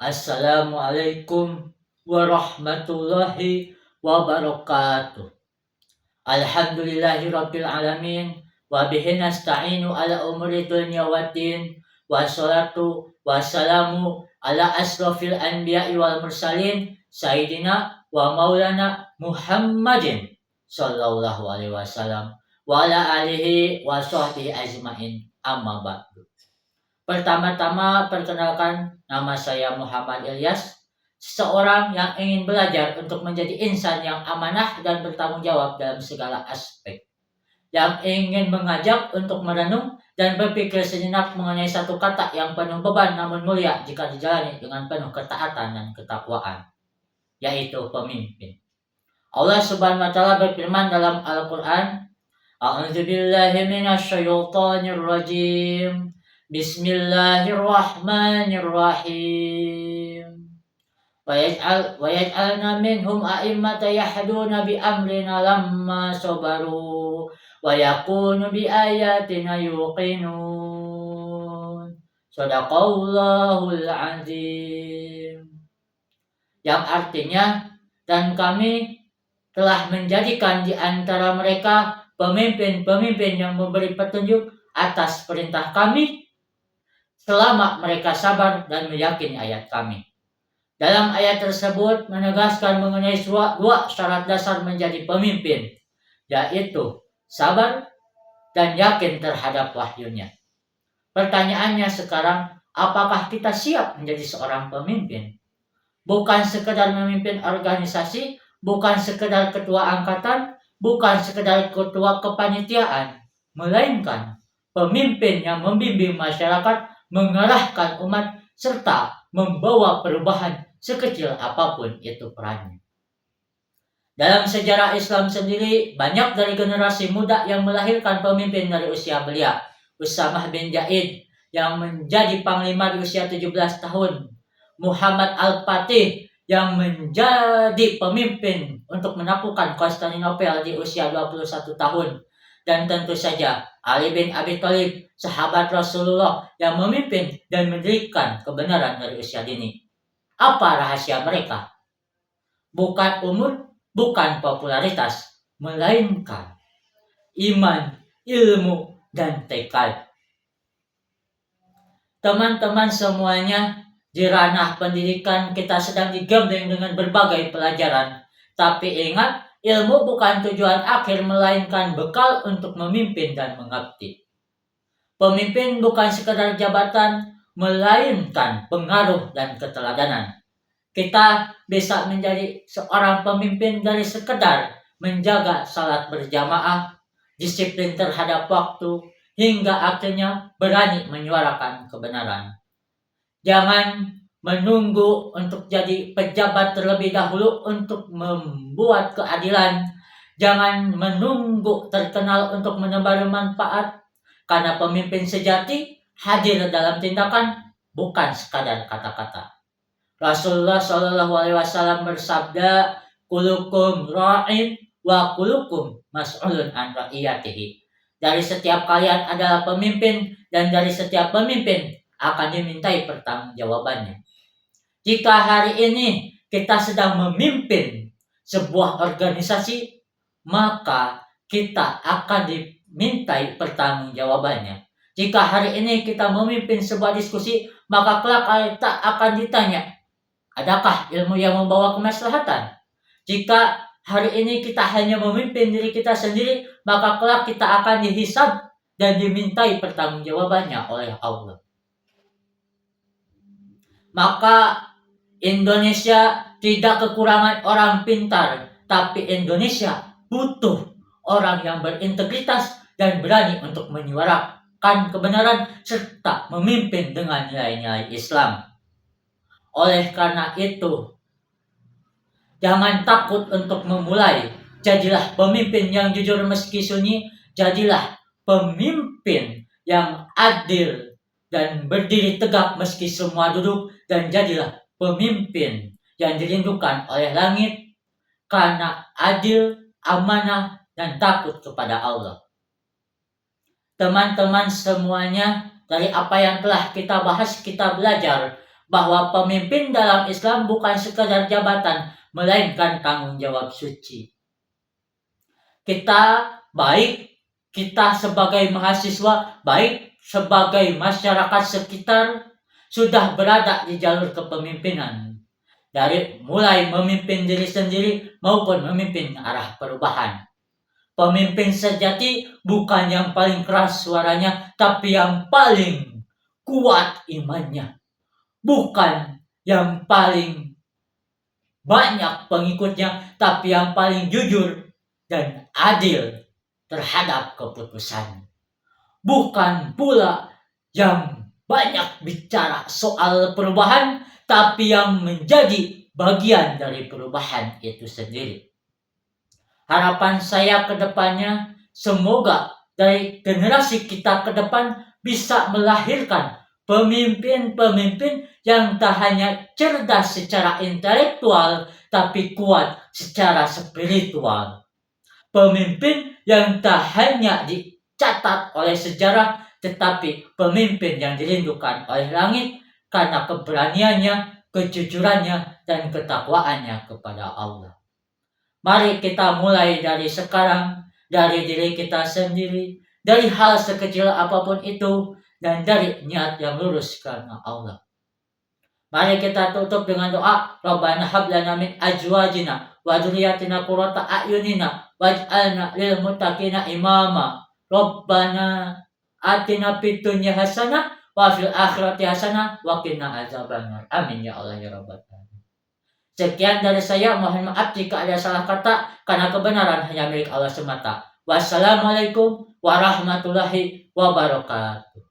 Assalamualaikum warahmatullahi wabarakatuh. Alhamdulillahirabbil alamin wa bihi nasta'inu ala umuri dunya waddin wassalatu wassalamu ala asrofil anbiya'i wal mursalin sayyidina wa maulana Muhammadin sallallahu alaihi wasallam wa ala alihi wa sahbihi ajmain, amma ba'du. Pertama-tama perkenalkan, nama saya Muhammad Ilyas, seseorang yang ingin belajar untuk menjadi insan yang amanah dan bertanggung jawab dalam segala aspek. Yang ingin mengajak untuk merenung dan berpikir sejenak mengenai satu kata yang penuh beban namun mulia jika dijalani dengan penuh ketaatan dan ketakwaan, yaitu pemimpin. Allah Subhanahu wa taala berfirman dalam Al-Qur'an, A'udzubillahi minasyaitonir rajim. Bismillahirrahmanirrahim. Wa yaj'alna minhum a'immata yahduna bi amrina lamma sabaru wa yakunu bi ayatina yuqinun. Shadaqallahul azim. Yang artinya, dan kami telah menjadikan di antara mereka pemimpin-pemimpin yang memberi petunjuk atas perintah kami selama mereka sabar dan meyakini ayat kami. Dalam ayat tersebut menegaskan mengenai dua syarat dasar menjadi pemimpin, yaitu sabar dan yakin terhadap wahyunya. Pertanyaannya sekarang, apakah kita siap menjadi seorang pemimpin? Bukan sekedar memimpin organisasi, bukan sekedar ketua angkatan, bukan sekedar ketua kepanitiaan, melainkan pemimpin yang membimbing masyarakat, mengarahkan umat, serta membawa perubahan sekecil apapun itu perannya. Dalam sejarah Islam sendiri, banyak dari generasi muda yang melahirkan pemimpin dari usia belia. Usamah bin Zaid yang menjadi panglima di usia 17 tahun. Muhammad Al-Fatih yang menjadi pemimpin untuk menaklukkan Konstantinopel di usia 21 tahun. Dan tentu saja Ali bin Abi Thalib, sahabat Rasulullah yang memimpin dan mendirikan kebenaran dari usia dini. Apa rahasia mereka? Bukan umur, bukan popularitas, melainkan iman, ilmu, dan tekad. Teman-teman semuanya, di ranah pendidikan kita sedang digambling dengan berbagai pelajaran. Tapi ingat, ilmu bukan tujuan akhir melainkan bekal untuk memimpin dan mengabdi. Pemimpin bukan sekedar jabatan, melainkan pengaruh dan keteladanan. Kita bisa menjadi seorang pemimpin dari sekedar menjaga salat berjamaah, disiplin terhadap waktu, hingga akhirnya berani menyuarakan kebenaran. Jangan menunggu untuk jadi pejabat terlebih dahulu untuk membuat keadilan. Jangan menunggu terkenal untuk menebar manfaat. Karena pemimpin sejati hadir dalam tindakan, bukan sekadar kata-kata. Rasulullah Shallallahu Alaihi Wasallam bersabda, "Kulukum ra'in wa kulukum mas'ulun an ra'iyatihi." Dari setiap kalian adalah pemimpin, dan dari setiap pemimpin akan dimintai pertanggungjawabannya. Jika hari ini kita sedang memimpin sebuah organisasi, maka kita akan dimintai pertanggungjawabannya. Jika hari ini kita memimpin sebuah diskusi, maka kelak kita akan ditanya, adakah ilmu yang membawa kemaslahatan? Jika hari ini kita hanya memimpin diri kita sendiri, maka kelak kita akan dihisab dan dimintai pertanggungjawabannya oleh Allah. Maka Indonesia tidak kekurangan orang pintar, tapi Indonesia butuh orang yang berintegritas dan berani untuk menyuarakan kebenaran serta memimpin dengan nilai-nilai Islam. Oleh karena itu, jangan takut untuk memulai. Jadilah pemimpin yang jujur meski sunyi, jadilah pemimpin yang adil dan berdiri tegak meski semua duduk, dan jadilah pemimpin yang dirindukan oleh langit karena adil, amanah, dan takut kepada Allah. Teman-teman semuanya, dari apa yang telah kita bahas, kita belajar bahwa pemimpin dalam Islam bukan sekadar jabatan, melainkan tanggung jawab suci. Kita sebagai mahasiswa, baik sebagai masyarakat sekitar, sudah berada di jalur kepemimpinan. Dari mulai memimpin diri sendiri maupun memimpin arah perubahan. Pemimpin sejati bukan yang paling keras suaranya, tapi yang paling kuat imannya. Bukan yang paling banyak pengikutnya, tapi yang paling jujur dan adil terhadap keputusan. Bukan pula yang banyak bicara soal perubahan, tapi yang menjadi bagian dari perubahan itu sendiri. Harapan saya ke depannya, semoga dari generasi kita ke depan bisa melahirkan pemimpin-pemimpin yang tak hanya cerdas secara intelektual, tapi kuat secara spiritual. Pemimpin yang tak hanya dicatat oleh sejarah, tetapi pemimpin yang dirindukan oleh langit karena keberaniannya, kejujurannya, dan ketakwaannya kepada Allah. Mari kita mulai dari sekarang, dari diri kita sendiri, dari hal sekecil apapun itu, dan dari niat yang lurus karena Allah. Mari kita tutup dengan doa. Rabbana hab lana min azwajina wa dzurriyyatina qurrata a'yunina waj'alna lil muttaqina imama. Rabbana atina fid dunya hasanah wa fil akhirati hasanah wa qina adzabannar. Amin ya Allah ya rabbal alamin. Sekian dari saya, mohon maaf jika ada salah kata, karena kebenaran hanya milik Allah semata. Wassalamualaikum warahmatullahi wabarakatuh.